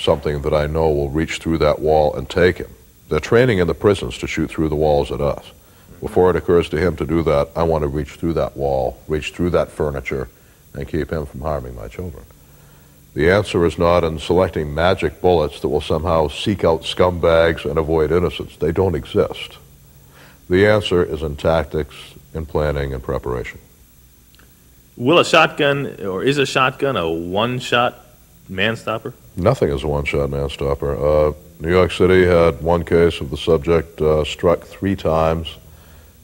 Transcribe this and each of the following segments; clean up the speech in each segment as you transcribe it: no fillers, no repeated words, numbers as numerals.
something that I know will reach through that wall and take him. They're training in the prisons to shoot through the walls at us. Before it occurs to him to do that, I want to reach through that wall, reach through that furniture, and keep him from harming my children. The answer is not in selecting magic bullets that will somehow seek out scumbags and avoid innocents. They don't exist. The answer is in tactics, in planning, and preparation. Will a shotgun, or is a shotgun a one-shot man-stopper? Nothing is a one-shot man-stopper. New York City had one case of the subject struck 3 times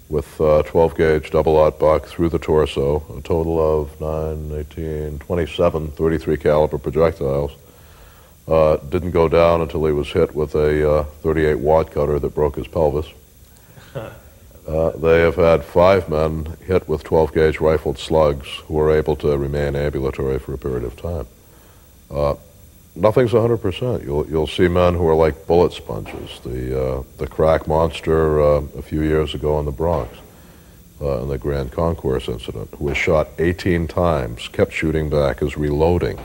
with 12-gauge double-aught buck through the torso, a total of 9, 18, 27 .33 caliber projectiles. Didn't go down until he was hit with a 38 wad cutter that broke his pelvis. They have had 5 men hit with 12-gauge rifled slugs who were able to remain ambulatory for a period of time. Nothing's 100%. You'll see men who are like bullet sponges. The crack monster a few years ago in the Bronx, in the Grand Concourse incident, who was shot 18 times, kept shooting back, is reloading,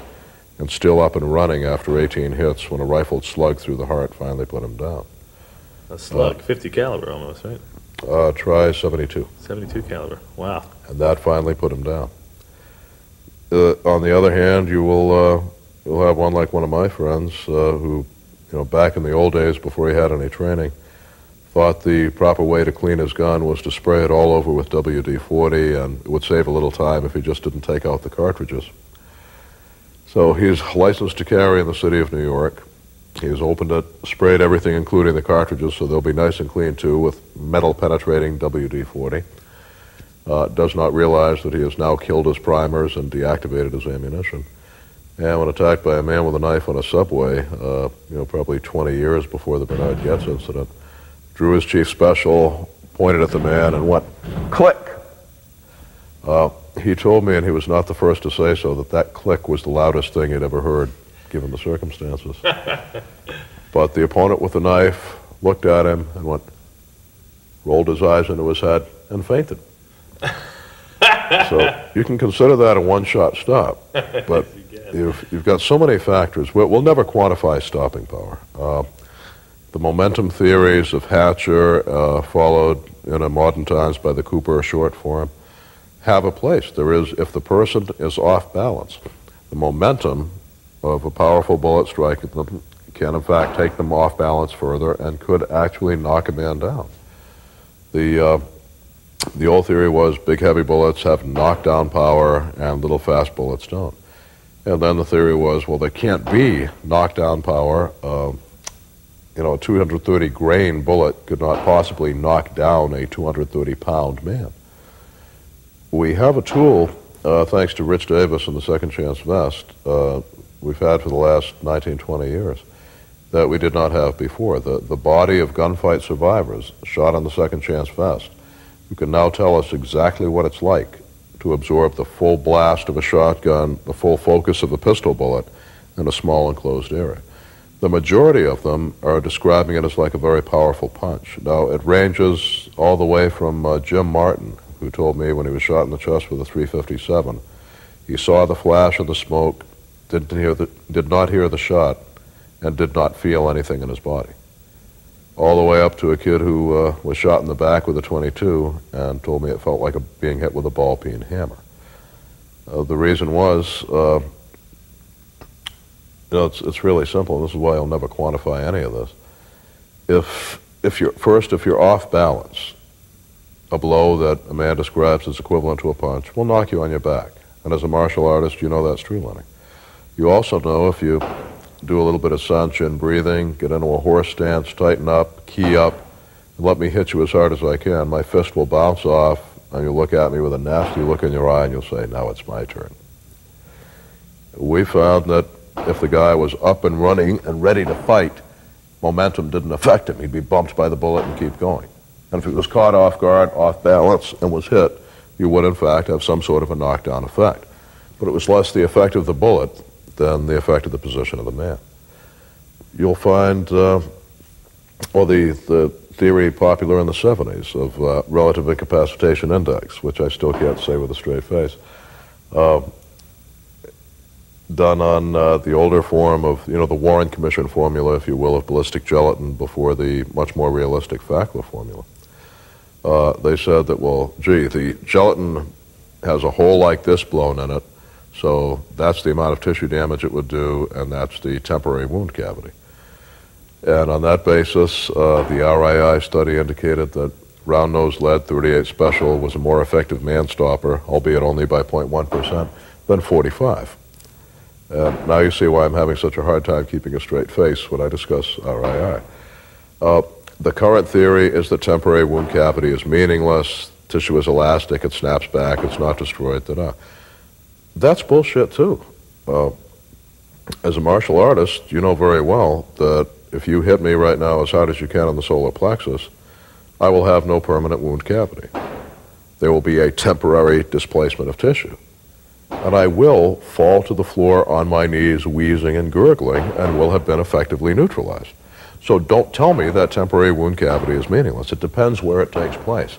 and still up and running after 18 hits when a rifled slug through the heart finally put him down. A slug, 50 caliber almost, right? Try 72. 72 caliber. Wow. And that finally put him down. On the other hand, you'll have one like one of my friends who, back in the old days before he had any training, thought the proper way to clean his gun was to spray it all over with WD-40, and it would save a little time if he just didn't take out the cartridges. So he's licensed to carry in the city of New York. He's opened it, sprayed everything, including the cartridges, so they'll be nice and clean too, with metal-penetrating WD-40. Does not realize that he has now killed his primers and deactivated his ammunition. And when attacked by a man with a knife on a subway, probably 20 years before the Bernard Getz incident, drew his chief special, pointed at the man, and went, click! He told me, and he was not the first to say so, that click was the loudest thing he'd ever heard, given the circumstances. But the opponent with the knife looked at him and rolled his eyes into his head, and fainted. So you can consider that a one-shot stop, but you've got so many factors. We'll never quantify stopping power. The momentum theories of Hatcher, followed in modern times by the Cooper short form, have a place. There is, if the person is off balance, the momentum of a powerful bullet striking them can in fact take them off balance further and could actually knock a man down. The old theory was big heavy bullets have knockdown power and little fast bullets don't. And then the theory was, well, there can't be knockdown power. A 230 grain bullet could not possibly knock down a 230-pound man. We have a tool, thanks to Rich Davis and the Second Chance Vest, we've had for the last 19, 20 years, that we did not have before. The body of gunfight survivors shot on the Second Chance Vest, who can now tell us exactly what it's like to absorb the full blast of a shotgun, the full focus of a pistol bullet, in a small enclosed area. The majority of them are describing it as like a very powerful punch. Now, it ranges all the way from Jim Martin, who told me when he was shot in the chest with a .357, he saw the flash of the smoke, did not hear the shot, and did not feel anything in his body. All the way up to a kid who was shot in the back with a .22 and told me it felt like being hit with a ball-peen hammer. The reason was, it's really simple. This is why I'll never quantify any of this. If you're off balance, a blow that a man describes as equivalent to a punch will knock you on your back. And as a martial artist, you know that's true, Lenny. You also know if you do a little bit of sun-chin breathing, get into a horse stance, tighten up, key up, and let me hit you as hard as I can, my fist will bounce off, and you'll look at me with a nasty look in your eye, and you'll say, now it's my turn. We found that if the guy was up and running and ready to fight, momentum didn't affect him. He'd be bumped by the bullet and keep going. And if he was caught off guard, off balance, and was hit, you would, in fact, have some sort of a knockdown effect. But it was less the effect of the bullet than the effect of the position of the man. You'll find, the theory popular in the 70s of relative incapacitation index, which I still can't say with a straight face. done on the older form of, the Warren Commission formula, if you will, of ballistic gelatin before the much more realistic Fackler formula. They said that, well, gee, the gelatin has a hole like this blown in it, so that's the amount of tissue damage it would do, and that's the temporary wound cavity. And on that basis, the RII study indicated that round-nosed lead 38 special was a more effective man-stopper, albeit only by 0.1%, than 45. And now you see why I'm having such a hard time keeping a straight face when I discuss RII. The current theory is that temporary wound cavity is meaningless, tissue is elastic, it snaps back, it's not destroyed, da-da. That's bullshit too. As a martial artist, you know very well that if you hit me right now as hard as you can on the solar plexus, I will have no permanent wound cavity. There will be a temporary displacement of tissue. And I will fall to the floor on my knees, wheezing and gurgling, and will have been effectively neutralized. So don't tell me that temporary wound cavity is meaningless. It depends where it takes place.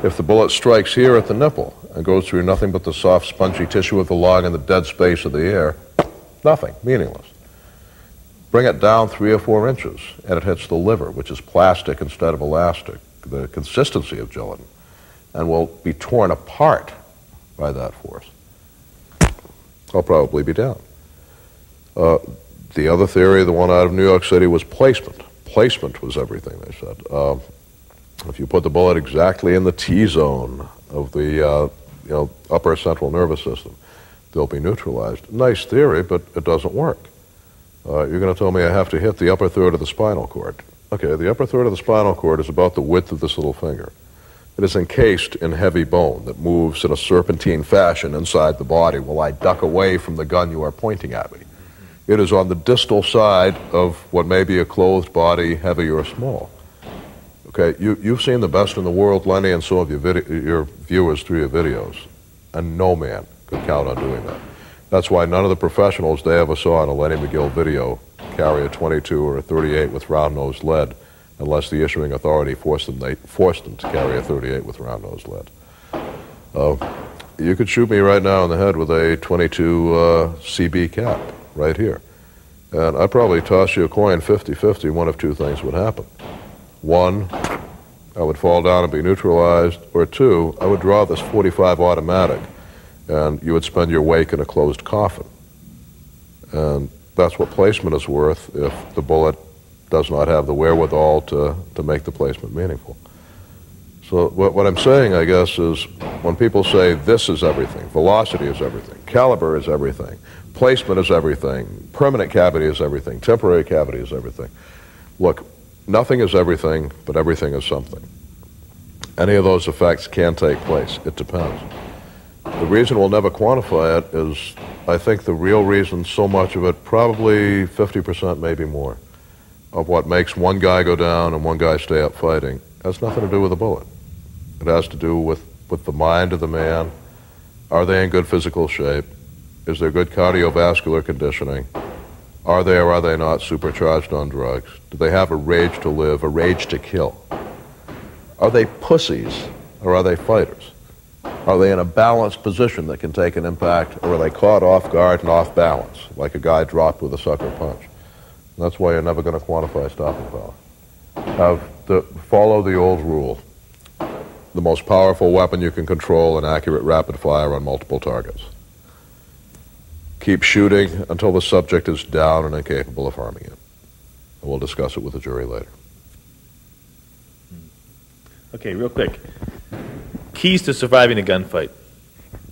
If the bullet strikes here at the nipple and goes through nothing but the soft, spongy tissue of the lung and the dead space of the ear, nothing, meaningless. Bring it down 3 or 4 inches, and it hits the liver, which is plastic instead of elastic, the consistency of gelatin, and will be torn apart by that force. I'll probably be down. The other theory, the one out of New York City, was placement. Placement was everything, they said. If you put the bullet exactly in the T-zone of the upper central nervous system, they'll be neutralized. Nice theory, but it doesn't work. You're going to tell me I have to hit the upper third of the spinal cord. Okay, the upper third of the spinal cord is about the width of this little finger. It is encased in heavy bone that moves in a serpentine fashion inside the body while I duck away from the gun you are pointing at me. It is on the distal side of what may be a clothed body, heavy or small. Okay, you've seen the best in the world, Lenny, and so have your viewers through your videos, and no man could count on doing that. That's why none of the professionals they ever saw in a Lenny McGill video carry a 22 or a 38 with round-nosed lead, unless the issuing authority forced them to carry a 38 with round-nosed lead. You could shoot me right now in the head with a 22 CB cap right here, and I'd probably toss you a coin 50-50. One of 2 things would happen. 1, I would fall down and be neutralized, or 2, I would draw this 45 automatic, and you would spend your wake in a closed coffin. And that's what placement is worth if the bullet does not have the wherewithal to make the placement meaningful. So what I'm saying, I guess, is when people say this is everything, velocity is everything, caliber is everything, placement is everything, permanent cavity is everything, temporary cavity is everything. Look, nothing is everything, but everything is something. Any of those effects can take place. It depends. The reason we'll never quantify it is, I think the real reason, so much of it, probably 50%, maybe more, of what makes one guy go down and one guy stay up fighting has nothing to do with a bullet. It has to do with the mind of the man. Are they in good physical shape? Is there good cardiovascular conditioning? Are they or are they not supercharged on drugs? Do they have a rage to live, a rage to kill? Are they pussies or are they fighters? Are they in a balanced position that can take an impact, or are they caught off guard and off balance, like a guy dropped with a sucker punch? And that's why you're never going to quantify stopping power. Follow the old rule. The most powerful weapon you can control, an accurate rapid fire on multiple targets. Keep shooting until the subject is down and incapable of harming it. And we'll discuss it with the jury later. Okay, real quick. Keys to surviving a gunfight.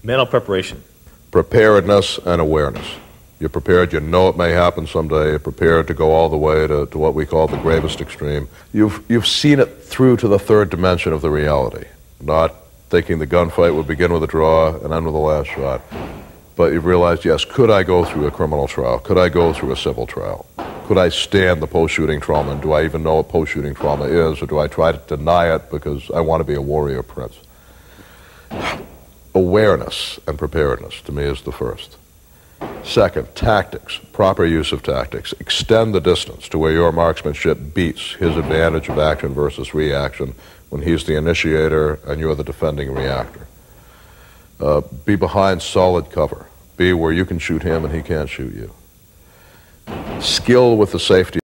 Mental preparation. Preparedness and awareness. You're prepared, you know it may happen someday, you're prepared to go all the way to what we call the gravest extreme. You've seen it through to the third dimension of the reality, not thinking the gunfight would begin with a draw and end with the last shot. But you've realized, yes, could I go through a criminal trial? Could I go through a civil trial? Could I stand the post-shooting trauma? And do I even know what post-shooting trauma is, or do I try to deny it because I want to be a warrior prince? Awareness and preparedness, to me, is the first. Second, tactics, proper use of tactics. Extend the distance to where your marksmanship beats his advantage of action versus reaction when he's the initiator and you're the defending reactor. Be behind solid cover. be where you can shoot him and he can't shoot you. Skill with the safety